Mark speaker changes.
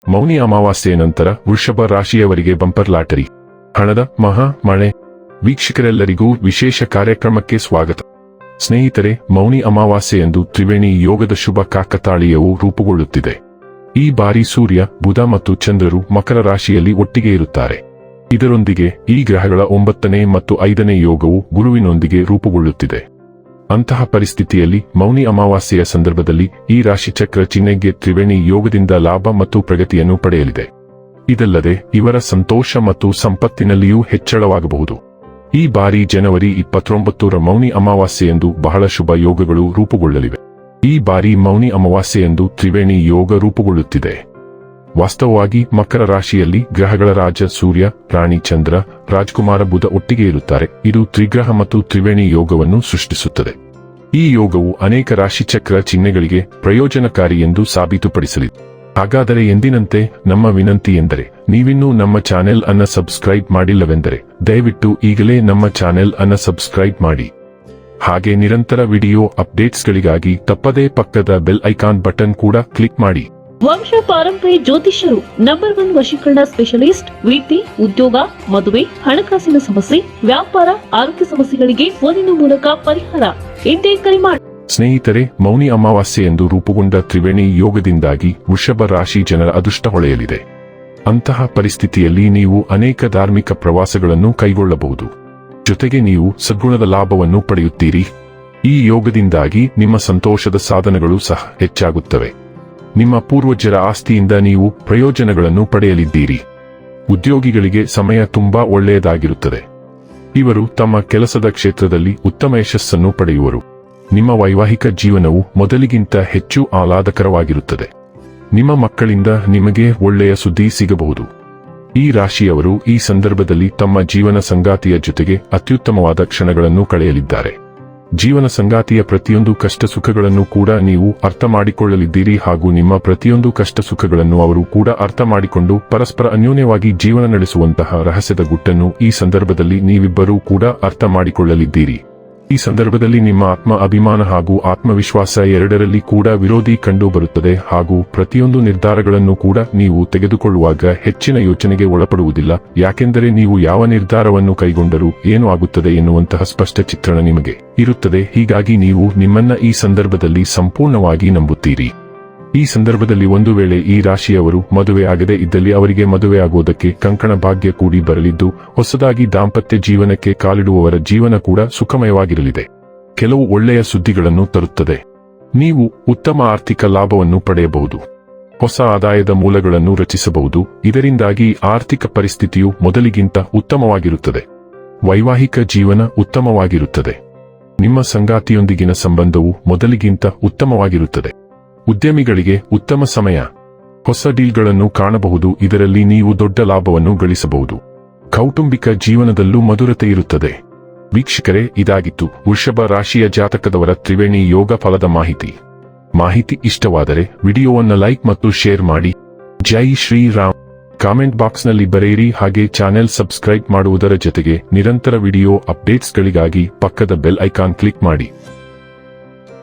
Speaker 1: ಮೌನಿ ಅಮಾವಾಸ್ಯೆಯ ನಂತರ ವೃಷಭ ರಾಶಿಯವರಿಗೆ ಬಂಪರ್ ಲಾಟರಿ, ಹಣದ ಮಹಾ ಮಳೆ. ವೀಕ್ಷಕರೆಲ್ಲರಿಗೂ ವಿಶೇಷ ಕಾರ್ಯಕ್ರಮಕ್ಕೆ ಸ್ವಾಗತ. ಸ್ನೇಹಿತರೆ, ಮೌನಿ ಅಮಾವಾಸ್ಯೆಯಂದು ತ್ರಿವೇಣಿ ಯೋಗದ ಶುಭ ಕಾಕತಾಳೀಯವು ರೂಪುಗೊಳ್ಳುತ್ತಿದೆ. ಈ ಬಾರಿ ಸೂರ್ಯ, ಬುಧ ಮತ್ತು ಚಂದ್ರರು ಮಕರ ರಾಶಿಯಲ್ಲಿ ಒಟ್ಟಿಗೆ ಇರುತ್ತಾರೆ. ಇದರೊಂದಿಗೆ ಈ ಗ್ರಹಗಳ 9ನೇ ಮತ್ತು 5ನೇ ಯೋಗವು ಗುರುವಿನೊಂದಿಗೆ ರೂಪುಗೊಳ್ಳುತ್ತಿದೆ. ಅಂತಹ ಪರಿಸ್ಥಿತಿಯಲ್ಲಿ ಮೌನಿ ಅಮಾವಾಸ್ಯೆಯ ಸಂದರ್ಭದಲ್ಲಿ ಈ ರಾಶಿಚಕ್ರ ಚಿಹ್ನೆಗೆ ತ್ರಿವೇಣಿ ಯೋಗದಿಂದ ಲಾಭ ಮತ್ತು ಪ್ರಗತಿಯನ್ನು ಪಡೆಯಲಿದೆ. ಇದಲ್ಲದೆ ಇವರ ಸಂತೋಷ ಮತ್ತು ಸಂಪತ್ತಿನಲ್ಲಿಯೂ ಹೆಚ್ಚಳವಾಗಬಹುದು. ಈ ಬಾರಿ ಜನವರಿ 29ರ ಮೌನಿ ಅಮಾವಾಸ್ಯೆಯಂದು ಬಹಳ ಶುಭ ಯೋಗಗಳು ರೂಪುಗೊಳ್ಳಲಿವೆ. ಈ ಬಾರಿ ಮೌನಿ ಅಮಾವಾಸ್ಯೆಯಂದು ತ್ರಿವೇಣಿ ಯೋಗ ರೂಪುಗೊಳ್ಳುತ್ತಿದೆ. ವಾಸ್ತವವಾಗಿ ಮಕರ ರಾಶಿಯಲ್ಲಿ ಗ್ರಹಗಳ ರಾಜ ಸೂರ್ಯ, ರಾಣಿ ಚಂದ್ರ, ರಾಜಕುಮಾರ ಬುಧ ಒಟ್ಟಿಗೆ ಇರುತ್ತಾರೆ. ಇದು ತ್ರಿಗ್ರಹ ಮತ್ತು ತ್ರಿವೇಣಿ ಯೋಗವನ್ನು ಸೃಷ್ಟಿಸುತ್ತದೆ. ಈ ಯೋಗವು ಅನೇಕ ರಾಶಿಚಕ್ರ ಚಿಹ್ನೆಗಳಿಗೆ ಪ್ರಯೋಜನಕಾರಿ ಎಂದು ಸಾಬೀತುಪಡಿಸಲಿದೆ. ಹಾಗಾದರೆ ಎಂದಿನಂತೆ ನಮ್ಮ ವಿನಂತಿ ಎಂದರೆ, ನೀವಿನ್ನೂ ನಮ್ಮ ಚಾನೆಲ್ ಅನ್ನು ಸಬ್ಸ್ಕ್ರೈಬ್ ಮಾಡಿಲ್ಲವೆಂದರೆ ದಯವಿಟ್ಟು ಈಗಲೇ ನಮ್ಮ ಚಾನೆಲ್ ಅನ್ನು ಸಬ್ಸ್ಕ್ರೈಬ್ ಮಾಡಿ. ಹಾಗೆ ನಿರಂತರ ವಿಡಿಯೋ ಅಪ್ಡೇಟ್ಸ್ಗಳಿಗಾಗಿ ತಪ್ಪದೇ ಪಕ್ಕದ ಬೆಲ್ ಐಕಾನ್ ಬಟನ್ ಕೂಡ ಕ್ಲಿಕ್ ಮಾಡಿ.
Speaker 2: ವಂಶ ಪಾರಂಪರ್ಯ ಜ್ಯೋತಿಷ್ಯರು ನಂಬರ್ 1 ವಶೀಕರಣ ಸ್ಪೆಷಲಿಸ್ಟ್. ವೃತ್ತಿ, ಉದ್ಯೋಗ, ಮದುವೆ, ಹಣಕಾಸಿನ ಸಮಸ್ಯೆ, ವ್ಯಾಪಾರ, ಆರೋಗ್ಯ ಸಮಸ್ಯೆಗಳಿಗೆ ಫೋನಿನ ಮೂಲಕ ಪರಿಹಾರ. ಇಂದೇ ಕರೆ ಮಾಡಿ.
Speaker 1: ಸ್ನೇಹಿತರೆ, ಮೌನಿ ಅಮಾವಾಸ್ಯೆಯಂದು ರೂಪುಗೊಂಡ ತ್ರಿವೇಣಿ ಯೋಗದಿಂದಾಗಿ ವೃಷಭ ರಾಶಿ ಜನರ ಅದೃಷ್ಟ ಹೊಳೆಯಲಿದೆ. ಅಂತಹ ಪರಿಸ್ಥಿತಿಯಲ್ಲಿ ನೀವು ಅನೇಕ ಧಾರ್ಮಿಕ ಪ್ರವಾಸಗಳನ್ನು ಕೈಗೊಳ್ಳಬಹುದು. ಜೊತೆಗೆ ನೀವು ಸದ್ಗುಣದ ಲಾಭವನ್ನು ಪಡೆಯುತ್ತೀರಿ. ಈ ಯೋಗದಿಂದಾಗಿ ನಿಮ್ಮ ಸಂತೋಷದ ಸಾಧನಗಳು ಸಹ ಹೆಚ್ಚಾಗುತ್ತವೆ. ನಿಮ್ಮ ಪೂರ್ವಜರ ಆಸ್ತಿಯಿಂದ ನೀವು ಪ್ರಯೋಜನಗಳನ್ನು ಪಡೆಯಲಿದ್ದೀರಿ. ಉದ್ಯೋಗಿಗಳಿಗೆ ಸಮಯ ತುಂಬಾ ಒಳ್ಳೆಯದಾಗಿರುತ್ತದೆ. ಇವರು ತಮ್ಮ ಕೆಲಸದ ಕ್ಷೇತ್ರದಲ್ಲಿ ಉತ್ತಮ ಯಶಸ್ಸನ್ನು ಪಡೆಯುವರು. ನಿಮ್ಮ ವೈವಾಹಿಕ ಜೀವನವು ಮೊದಲಿಗಿಂತ ಹೆಚ್ಚು ಆಹ್ಲಾದಕರವಾಗಿರುತ್ತದೆ. ನಿಮ್ಮ ಮಕ್ಕಳಿಂದ ನಿಮಗೆ ಒಳ್ಳೆಯ ಸುದ್ದಿ ಸಿಗಬಹುದು. ಈ ರಾಶಿಯವರು ಈ ಸಂದರ್ಭದಲ್ಲಿ ತಮ್ಮ ಜೀವನ ಸಂಗಾತಿಯ ಜೊತೆಗೆ ಅತ್ಯುತ್ತಮವಾದ ಕ್ಷಣಗಳನ್ನು ಕಳೆಯಲಿದ್ದಾರೆ. ಜೀವನ ಸಂಗಾತಿಯ ಪ್ರತಿಯೊಂದು ಕಷ್ಟ ಸುಖಗಳನ್ನು ಕೂಡ ನೀವು ಅರ್ಥ ಮಾಡಿಕೊಳ್ಳಲಿದ್ದೀರಿ ಹಾಗೂ ನಿಮ್ಮ ಪ್ರತಿಯೊಂದು ಕಷ್ಟ ಸುಖಗಳನ್ನು ಅವರು ಕೂಡ ಅರ್ಥ ಮಾಡಿಕೊಂಡು ಪರಸ್ಪರ ಅನ್ಯೋನ್ಯವಾಗಿ ಜೀವನ ನಡೆಸುವಂತಹ ರಹಸ್ಯದ ಗುಟ್ಟನ್ನು ಈ ಸಂದರ್ಭದಲ್ಲಿ ನೀವಿಬ್ಬರೂ ಕೂಡ ಅರ್ಥ ಮಾಡಿಕೊಳ್ಳಲಿದ್ದೀರಿ. ಈ ಸಂದರ್ಭದಲ್ಲಿ ನಿಮ್ಮ ಆತ್ಮ ಅಭಿಮಾನ ಹಾಗೂ ಆತ್ಮವಿಶ್ವಾಸ ಎರಡರಲ್ಲಿ ಕೂಡ ವಿರೋಧಿ ಕಂಡು ಬರುತ್ತದೆ ಹಾಗೂ ಪ್ರತಿಯೊಂದು ನಿರ್ಧಾರಗಳನ್ನು ಕೂಡ ನೀವು ತೆಗೆದುಕೊಳ್ಳುವಾಗ ಹೆಚ್ಚಿನ ಯೋಚನೆಗೆ ಒಳಪಡುವುದಿಲ್ಲ. ಯಾಕೆಂದರೆ ನೀವು ಯಾವ ನಿರ್ಧಾರವನ್ನು ಕೈಗೊಂಡರೂ ಏನು ಆಗುತ್ತದೆ ಎನ್ನುವಂತಹ ಸ್ಪಷ್ಟ ಚಿತ್ರಣ ನಿಮಗೆ ಇರುತ್ತದೆ. ಹೀಗಾಗಿ ನೀವು ನಿಮ್ಮನ್ನ ಈ ಸಂದರ್ಭದಲ್ಲಿ ಸಂಪೂರ್ಣವಾಗಿ ನಂಬುತ್ತೀರಿ. ಈ ಸಂದರ್ಭದಲ್ಲಿ ಒಂದು ವೇಳೆ ಈ ರಾಶಿಯವರು ಮದುವೆ ಆಗದೆ ಇದ್ದಲ್ಲಿ ಅವರಿಗೆ ಮದುವೆಯಾಗುವುದಕ್ಕೆ ಕಂಕಣ ಭಾಗ್ಯ ಕೂಡಿ ಬರಲಿದ್ದು, ಹೊಸದಾಗಿ ದಾಂಪತ್ಯ ಜೀವನಕ್ಕೆ ಕಾಲಿಡುವವರ ಜೀವನ ಕೂಡ ಸುಖಮಯವಾಗಿರಲಿದೆ. ಕೆಲವು ಒಳ್ಳೆಯ ಸುದ್ದಿಗಳನ್ನು ತರುತ್ತದೆ. ನೀವು ಉತ್ತಮ ಆರ್ಥಿಕ ಲಾಭವನ್ನು ಪಡೆಯಬಹುದು. ಹೊಸ ಆದಾಯದ ಮೂಲಗಳನ್ನು ರಚಿಸಬಹುದು. ಇದರಿಂದಾಗಿ ಆರ್ಥಿಕ ಪರಿಸ್ಥಿತಿಯು ಮೊದಲಿಗಿಂತ ಉತ್ತಮವಾಗಿರುತ್ತದೆ. ವೈವಾಹಿಕ ಜೀವನ ಉತ್ತಮವಾಗಿರುತ್ತದೆ. ನಿಮ್ಮ ಸಂಗಾತಿಯೊಂದಿಗಿನ ಸಂಬಂಧವು ಮೊದಲಿಗಿಂತ ಉತ್ತಮವಾಗಿರುತ್ತದೆ. ಉದ್ಯಮಿಗಳಿಗೆ ಉತ್ತಮ ಸಮಯ. ಹೊಸ ಡೀಲ್ಗಳನ್ನು ಕಾಣಬಹುದು. ಇದರಲ್ಲಿ ನೀವು ದೊಡ್ಡ ಲಾಭವನ್ನು ಗಳಿಸಬಹುದು. ಕೌಟುಂಬಿಕ ಜೀವನದಲ್ಲೂ ಮಧುರತೆ ಇರುತ್ತದೆ. ವೀಕ್ಷಕರೇ, ಇದಾಗಿತ್ತು ವೃಷಭ ರಾಶಿಯ ಜಾತಕದವರ ತ್ರಿವೇಣಿ ಯೋಗ ಫಲದ ಮಾಹಿತಿ ಇಷ್ಟವಾದರೆ ವಿಡಿಯೋವನ್ನು ಲೈಕ್ ಮತ್ತು ಶೇರ್ ಮಾಡಿ. ಜೈ ಶ್ರೀರಾಮ್. ಕಾಮೆಂಟ್ ಬಾಕ್ಸ್ನಲ್ಲಿ ಬರೆಯಿರಿ. ಹಾಗೆ ಚಾನೆಲ್ ಸಬ್ಸ್ಕ್ರೈಬ್ ಮಾಡುವುದರ ಜೊತೆಗೆ ನಿರಂತರ ವಿಡಿಯೋ ಅಪ್ಡೇಟ್ಸ್ಗಳಿಗಾಗಿ ಪಕ್ಕದ ಬೆಲ್ ಐಕಾನ್ ಕ್ಲಿಕ್ ಮಾಡಿ.